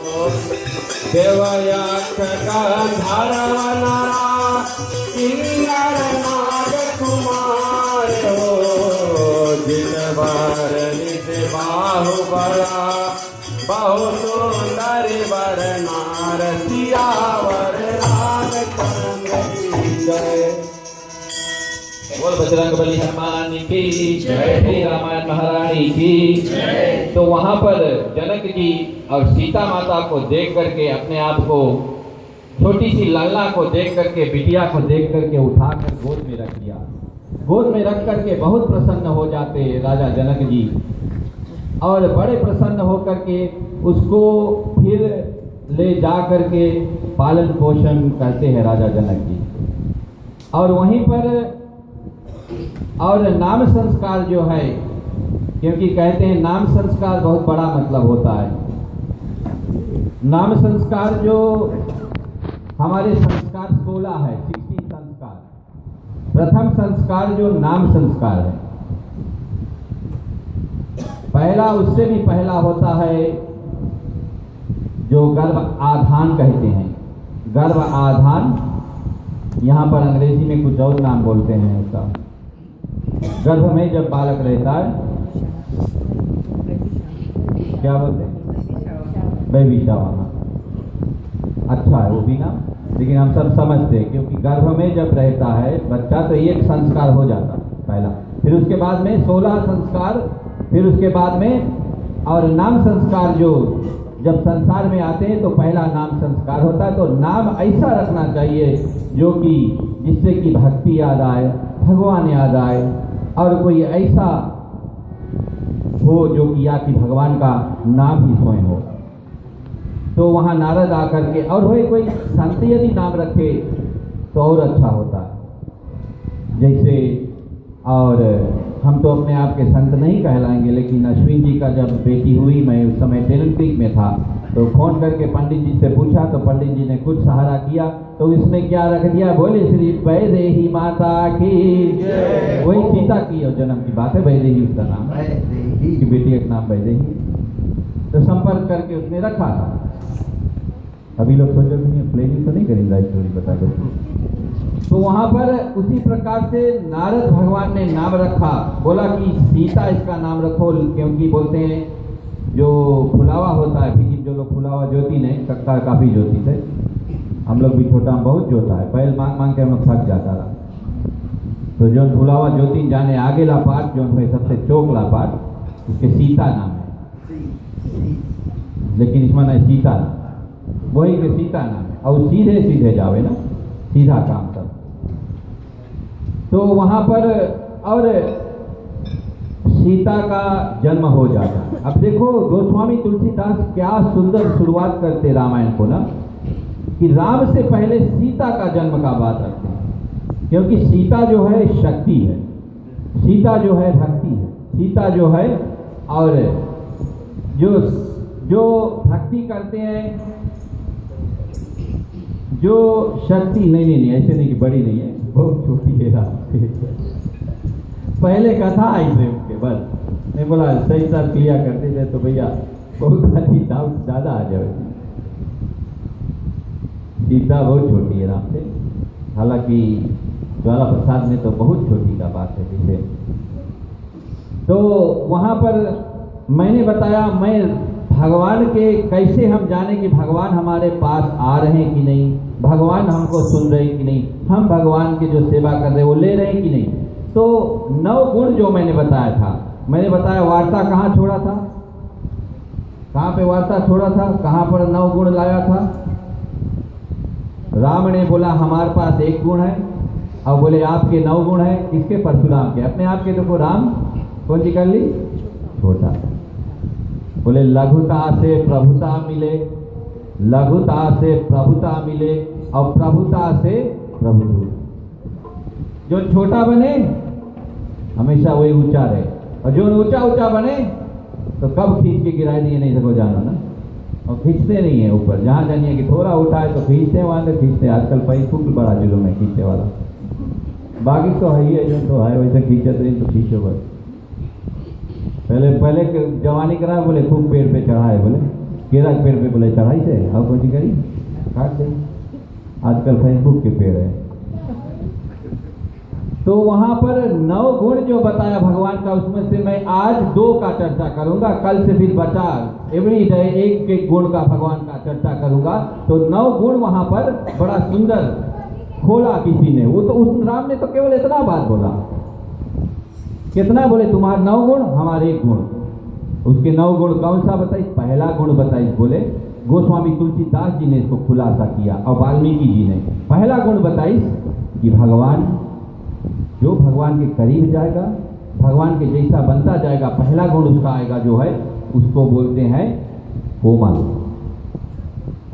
देवयाख गंधर्वनरा किन्नर नाग कुमार हो। जिनवर निज बाहु बड़ा बहु सुंदर वर नार सियावर रामचंद्र की जय। बोल बजरंगबली हनुमान की जय, श्री रामायण महारानी की जय। तो वहां पर जनक जी और सीता माता को देख करके, अपने आप को छोटी सी लल्ला को देख करके, बिटिया को देख करके उठाकर गोद में रख दिया। गोद में रख करके बहुत प्रसन्न हो जाते राजा जनक जी, और बड़े प्रसन्न होकर के उसको फिर ले जा करके पालन पोषण करते हैं राजा जनक जी। और वहीं पर और नाम संस्कार जो है, क्योंकि कहते हैं नाम संस्कार बहुत बड़ा मतलब होता है। नाम संस्कार जो हमारे संस्कार 16 है, 16 संस्कार। प्रथम संस्कार जो नाम संस्कार है, पहला उससे भी पहला होता है जो गर्भ आधान कहते हैं। गर्भ आधान, यहाँ पर अंग्रेजी में कुछ और नाम बोलते हैं उसका। गर्भ में जब बालक रहता है, क्या बोलते हैं? Baby shower. अच्छा है वो भी नाम, लेकिन हम सब समझते हैं, क्योंकि गर्भ में जब रहता है बच्चा तो एक संस्कार हो जाता है पहला, फिर उसके बाद में 16 संस्कार, फिर उसके बाद में और नाम संस्कार जो जब संसार में आते हैं तो पहला नाम संस्कार होता है। तो नाम ऐसा रखना चाहिए जो कि जिससे कि भक्ति याद आए, भगवान याद आए, और कोई ऐसा हो जो कि या कि भगवान का नाम ही स्वयं हो। तो वहाँ नारद आकर के, और कोई संत यदि नाम रखे तो और अच्छा होता है। जैसे, और हम तो अपने आप के संत नहीं कहलाएंगे, लेकिन अश्विन जी का जब बेटी हुई, मैं उस समय टेलन क्रीक में था, तो फोन करके पंडित जी से पूछा, तो पंडित जी ने कुछ सहारा किया, तो इसमें क्या रख दिया, बोले श्री वैदेही माता की जय। वही सीता की और जन्म की बात है, वैदेही उसका नाम है, की बेटी का नाम वैदेही। तो संपर्क करके उसने रखा था। अभी लोग सोचो कि प्लेनिंग तो नहीं करेंगे, स्टोरी बता दो। तो वहां पर उसी प्रकार से नारद भगवान ने नाम रखा, बोला कि सीता इसका नाम रखो, क्योंकि बोलते हैं जो फुलावा होता है, फिर जो लोग फुलावा ज्योति ने कक्का काफी ज्योति थे, हम लोग भी छोटा बहुत जोता है, पहले मांग मांग के हम लोग थक जाता रहा। तो जो फुलावा ज्योति जाने आगे ला पाठ जो है सबसे चौक ला पाठ, उसके सीता नाम है, लेकिन इसमें नहीं सीता नाम, वही के सीता नाम है, और सीधे सीधे जावे ना, सीधा काम कर। तो वहां पर और सीता का जन्म हो जाता है। अब देखो गोस्वामी तुलसीदास क्या सुंदर शुरुआत करते रामायण को ना, कि राम से पहले सीता का जन्म का बात करते हैं, क्योंकि सीता जो है शक्ति है, सीता जो है भक्ति है, सीता जो है, और जो भक्ति करते हैं, जो शक्ति नहीं ऐसे नहीं कि बड़ी नहीं है, बहुत छोटी है राम से। पहले कथा आई थे उसके बाद मैं बोला सही साथ क्लियर करते थे तो भैया बहुत सारी डाउट ज़्यादा आ जाए। सीता बहुत छोटी है राम से, हालांकि ज्वाला प्रसाद में तो बहुत छोटी का बात है जिसे। तो वहाँ पर मैंने बताया, मैं भगवान के कैसे हम जाने कि भगवान हमारे पास आ रहे हैं कि नहीं, भगवान हमको सुन रहे हैं कि नहीं, हम भगवान की जो सेवा कर रहे हैं वो ले रहे हैं कि नहीं। तो 9 गुण जो मैंने बताया था, मैंने बताया वार्ता कहाँ छोड़ा था, कहाँ पे वार्ता छोड़ा था, कहाँ पर 9 गुण लाया था। राम ने बोला हमारे पास 1 गुण है, और बोले आपके 9 गुण है, किसके? परशुराम के। अपने आप के देखो राम कौन सी कर ली? छोटा। बोले लघुता से प्रभुता मिले, लघुता से प्रभुता मिले, और प्रभुता से प्रभु। जो छोटा बने हमेशा वही ऊंचा रहे, और जो ऊंचा ऊंचा बने तो कब खींच के गिरा दिए नहीं सको जानो ना, और खींचते नहीं है ऊपर। जहाँ जानिए कि थोड़ा उठाए तो खींचते, वहाँ से खींचते। आजकल फेसबुक बड़ा जुलूम है खींचने वाला, बाकी तो है ही है, जो तो है वैसे खींचते नहीं तो खींचो बस। पहले जवानी करा बोले खूब पेड़ पे चढ़ाए, बोले केला के पेड़ पे बोले चढ़ाई से और कोई करी काट दे। आजकल फेसबुक के पेड़ है। तो वहां पर 9 गुण जो बताया भगवान का, उसमें से मैं आज 2 का चर्चा करूंगा। कल से फिर बचा एवरी डे एक गुण का भगवान का चर्चा करूंगा। तो 9 गुण वहां पर बड़ा सुंदर खोला किसी ने। वो तो उस राम ने तो केवल इतना बात बोला, कितना बोले तुम्हारे 9 गुण हमारे 1 गुण। उसके 9 गुण कौन सा बताइए? पहला गुण बताइए, बोले गोस्वामी तुलसीदास जी ने इसको खुलासा किया और वाल्मीकि जी ने। पहला गुण बताइए कि भगवान, जो भगवान के करीब जाएगा, भगवान के जैसा बनता जाएगा, पहला गुण उसका आएगा जो है, उसको बोलते हैं कोमल।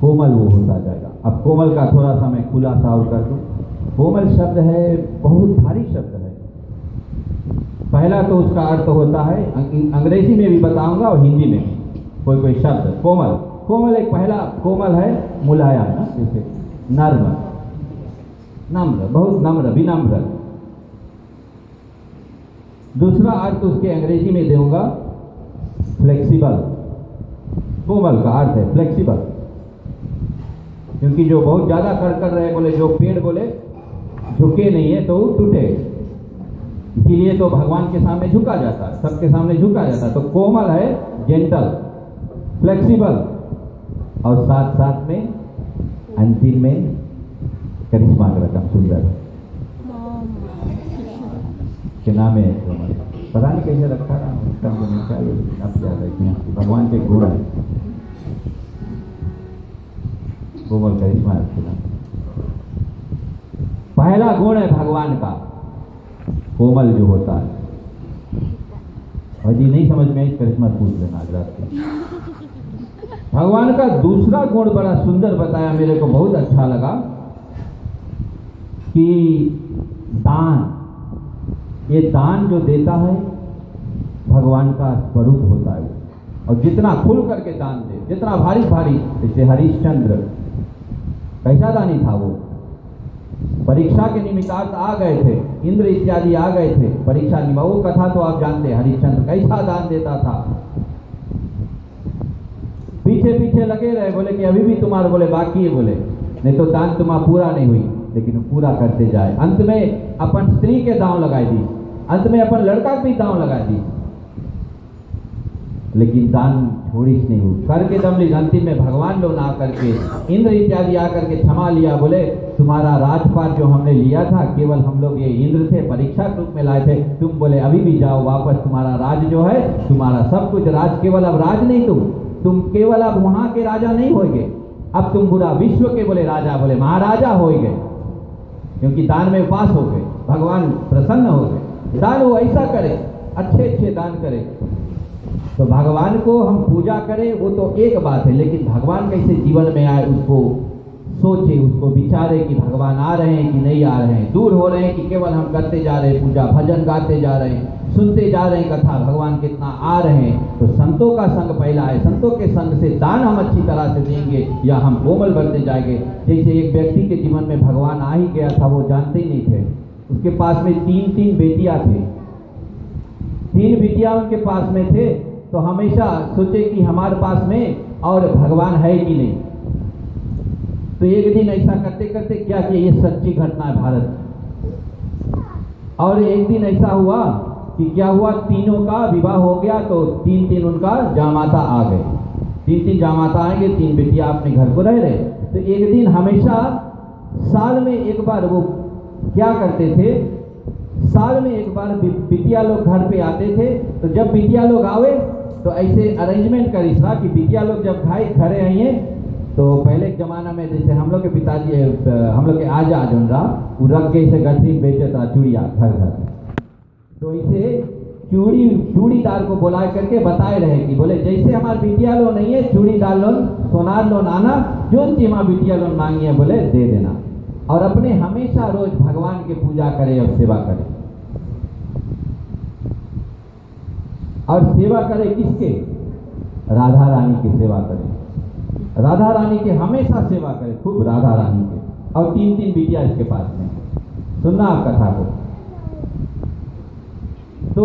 कोमल वो होता जाएगा। अब कोमल का थोड़ा सा मैं खुलासा और कर दूं। कोमल शब्द है, बहुत भारी शब्द है। पहला तो उसका अर्थ होता है, अंग्रेजी में भी बताऊंगा और हिंदी में भी कोई शब्द। कोमल, कोमल एक पहला कोमल है, मुलायम ना, जैसे नर्म, नम्र, बहुत नम्र, विनम्र। दूसरा अर्थ उसके अंग्रेजी में दूंगा फ्लेक्सिबल। कोमल का अर्थ है फ्लेक्सिबल, क्योंकि जो बहुत ज्यादा कर रहे, बोले जो पेड़ बोले झुके नहीं है तो टूटे, इसीलिए तो भगवान के सामने झुका जाता है, सबके सामने झुका जाता है। तो कोमल है जेंटल, फ्लेक्सिबल, और साथ साथ में अंतिम में करिश्मा रकम सुंदर के नाम है कोमल। पता नहीं कैसे रखा ना, उसका मुझे चाहिए, अब याद है भगवान के गुण है कोमल, करिश्मा रखना। पहला गुण है भगवान का कोमल जो होता है। और जी नहीं समझ में करिश्मा पूछ लेना आज। भगवान का दूसरा गुण बड़ा सुंदर बताया, मेरे को बहुत अच्छा लगा कि दान, ये दान जो देता है भगवान का स्वरूप होता है। और जितना खुल करके दान दे, जितना भारी भारी, जैसे हरिश्चंद्र कैसा दानी था वो, परीक्षा के निमित्तार्थ आ गए थे, इंद्र इत्यादि आ गए थे परीक्षा निमित्त। वो कथा तो आप जानते हैं, हरिश्चंद्र कैसा दान देता था। पीछे पीछे लगे रहे, बोले कि अभी भी तुम्हारे बोले बाकी है, बोले नहीं तो दान तुम्हारा पूरा नहीं हुई, लेकिन पूरा करते जाए। अंत में अपन स्त्री के दांव लगाई दी, अंत में अपन लड़का भी दांव लगा दी, लेकिन दान छोड़ीस नहीं हुई, करके दम ली। अंतिम में भगवान लोग आ करके, इंद्र इत्यादि आकर के क्षमा लिया, बोले तुम्हारा राजपाट जो हमने लिया था, केवल हम लोग ये इंद्र थे, परीक्षा के रूप में लाए थे, तुम बोले अभी भी जाओ वापस, तुम्हारा राज जो है, तुम्हारा सब कुछ राज, केवल अब राज नहीं, तुम केवल अब वहां के राजा नहीं होगे, अब तुम पूरा विश्व के बोले राजा, बोले महाराजा होगे, क्योंकि दान में पास हो गए, भगवान प्रसन्न हो गए। दान वो ऐसा करे, अच्छे अच्छे दान करे। तो भगवान को हम पूजा करें वो तो एक बात है, लेकिन भगवान कैसे जीवन में आए उसको सोचे, उसको विचारे कि भगवान आ रहे हैं कि नहीं आ रहे हैं, दूर हो रहे हैं कि केवल हम करते जा रहे हैं पूजा, भजन गाते जा रहे हैं, सुनते जा रहे हैं कथा, भगवान कितना आ रहे हैं। तो संतों का संग पहला है, संतों के संग से दान हम अच्छी तरह से देंगे या हम कोमल बनते जाएंगे। जैसे एक व्यक्ति के जीवन में भगवान आ ही गया था, वो जानते ही नहीं थे, उसके पास में 3 बेटियां थे, 3 बेटियां उनके पास में थे। तो हमेशा सोचे कि हमारे पास में और भगवान है कि नहीं। तो एक दिन ऐसा करते करते क्या किया, ये सच्ची घटना है भारत। और एक दिन ऐसा हुआ कि क्या हुआ, तीनों का विवाह हो गया, तो 3 उनका जामाता आ गए, 3 जामाता आएंगे, 3 बेटियां अपने घर को रह रहे। तो एक दिन हमेशा साल में एक बार वो क्या करते थे, साल में एक बार बिटिया लोग घर पे आते थे। तो जब बिटिया लोग आवे तो ऐसे अरेंजमेंट करी था कि बिटिया लोग जब घरे आइए, तो पहले के जमाना में जैसे हम लोग के पिताजी, हम लोग के आजा जो रहा, वो रख के इसे गठरी बेचता था चूड़िया घर घर। तो इसे चूड़ीदार को बुला करके बताए रहे कि बोले जैसे हमारे बिटिया लोग नहीं है, चूड़ीदार लोन, सोनार लोन आना, जो चीज हमारे बिटिया लोन मांगी है बोले दे देना। और अपने हमेशा रोज भगवान की पूजा करे और सेवा करे। और सेवा करे किसके, राधा रानी की सेवा करे, राधा रानी के हमेशा सेवा करे, खूब राधा रानी के। और 3 बिटिया इसके पास में, सुनना आप कथा को। तो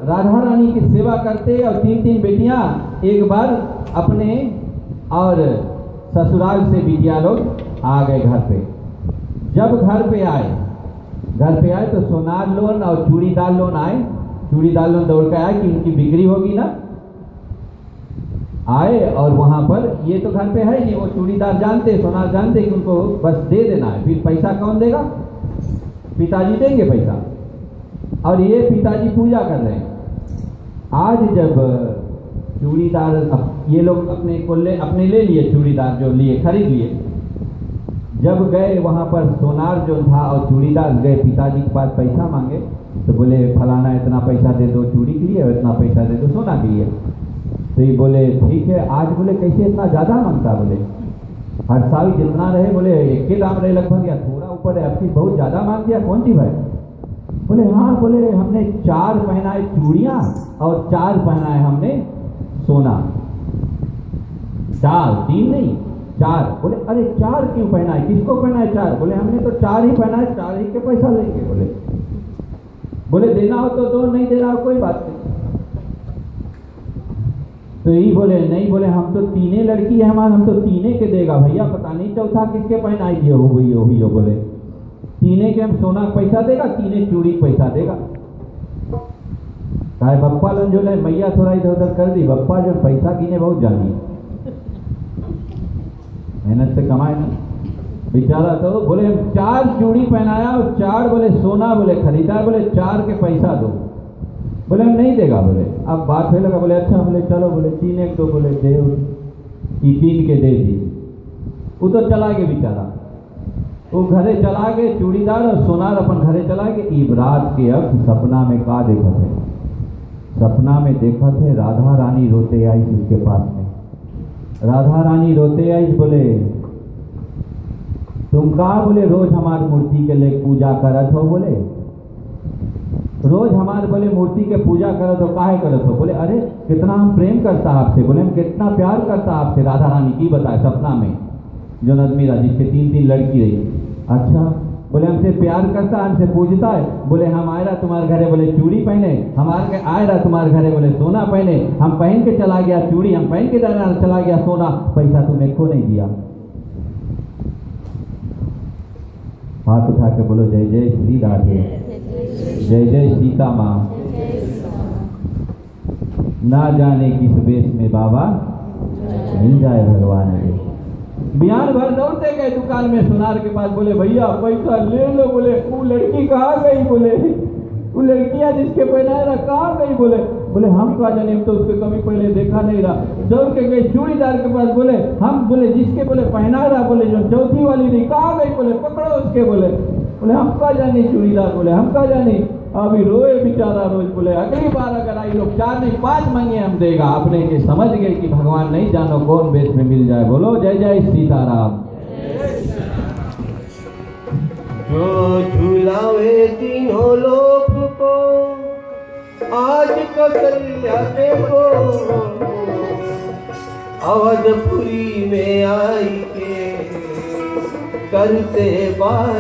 राधा रानी की सेवा करते और 3 बेटियां एक बार अपने और ससुराल से बिटिया लोग आ गए घर पे। जब घर पे आए तो सोनार लोन और चूड़ीदार लोन आए। चूड़ीदार लोन दौड़ के आए कि इनकी बिक्री होगी ना। आए और वहां पर ये तो घर पे है नहीं, वो चूड़ीदार जानते, सोनार जानते कि उनको बस दे देना है। फिर पैसा कौन देगा? पिताजी देंगे पैसा। और ये पिताजी पूजा कर रहे हैं। आज जब चूड़ीदार ये लोग अपने ले लिए, चूड़ीदार जो लिए खरीद लिए, जब गए वहां पर सोनार जो था और चूड़ीदार गए पिताजी के पास पैसा मांगे तो बोले फलाना इतना पैसा दे दो चूड़ी के लिए और इतना पैसा दे दो सोना के लिए। तो ये बोले ठीक है। आज बोले कैसे इतना ज़्यादा मांगता? बोले हर साल जितना रहे बोले एक के दाम रहे लगभग, या थोड़ा ऊपर है, आपकी बहुत ज़्यादा मांग दिया कौन सी भाई? बोले हाँ, बोले हमने 4 पहनाए चूड़ियाँ और 4 पहनाए हमने सोना। 4, 3 नहीं 4। बोले अरे 4 क्यों पहनाए? किसको पहनाए 4? बोले हमने तो 4 ही पहनाए, 4 ही के पैसा लेंगे। बोले देना हो तो दो, नहीं देना हो कोई बात नहीं। तो यही बोले नहीं, बोले हम तो 3 लड़की है हमारे, हम तो 3 के देगा भैया, पता नहीं चौथा किसके पहनाई दिए हो गई हो। बोले 3 के हम सोना पैसा देगा, 3 चूड़ी पैसा देगा। कहा बप्पा लन जो है मैया थोड़ा इधर उधर कर दी। बप्पा जो पैसा गिने बहुत जानी, मेहनत से कमाए ना बेचारा। तो बोले हम 4 चूड़ी पहनाया और 4 बोले सोना बोले खरीदा, बोले 4 के पैसा दो। बोले हम नहीं देगा। बोले अब बात होने लगा। बोले अच्छा, बोले चलो, बोले 3 एक दो, बोले दे कि 3 के दे दी। वो तो चला गया बेचारा, वो घरे चला गए चूड़ीदार और सोनार अपन घरे चला गए। ई रात के अब सपना में का देखा थे? सपना में देखा थे राधा रानी रोते आई उसके पास में। राधा रानी रोते आई, बोले तुम कहा? बोले रोज हमारी मूर्ति के लिए पूजा करत हो। बोले रोज हमारे बोले मूर्ति के पूजा करत हो, काहे करत हो? बोले अरे कितना हम प्रेम करता आपसे, बोले हम कितना प्यार करता आपसे। राधा रानी की बताए सपना में जो नदमी राजी जिसके 3 लड़की रही। अच्छा, बोले हमसे प्यार करता, हमसे पूजता है। बोले हम आए रहा तुम्हारे घरे, बोले चूड़ी पहने, हमारे आए रहा तुम्हारे घरे, बोले सोना पहने, हम पहन के चला गया चूड़ी, हम पहन के चला गया सोना, पैसा तुमने को नहीं दिया। हाथ उठा के बोलो जय जय श्री राधे, जय जय सीता माँ। ना जाने किस बेस में बाबा मिल जाए भगवान के। बिहान भर दौड़ते गए दुकान में सोनार के पास। बोले भैया पैसा ले लो। बोले वो लड़की कहाँ गई? बोले वो लड़कियां जिसके पहनाए रहा कहाँ गई? बोले हम कहा जाने, हम तो उसके कभी पहले देखा नहीं रहा। दौड़ के गए चूड़ीदार के पास। बोले हम, बोले जिसके बोले पहना रहा, बोले जो चौथी वाली नहीं कहाँ गई? बोले पकड़ो उसके। बोले हम कहा जाने चूड़ीदार, बोले हम कहा जाने। अभी रोए बेचारा रोज। बोले अगली बार अगर आई लोग 4 नहीं 5 मांगे हम देगा। अपने के समझ गए कि भगवान नहीं जानो कौन बेस में मिल जाए। बोलो जय जय सीताराम। जो झूलावे तीनों लोक को आज कौशल्या देखो, अवधपुरी में आई के करते बात।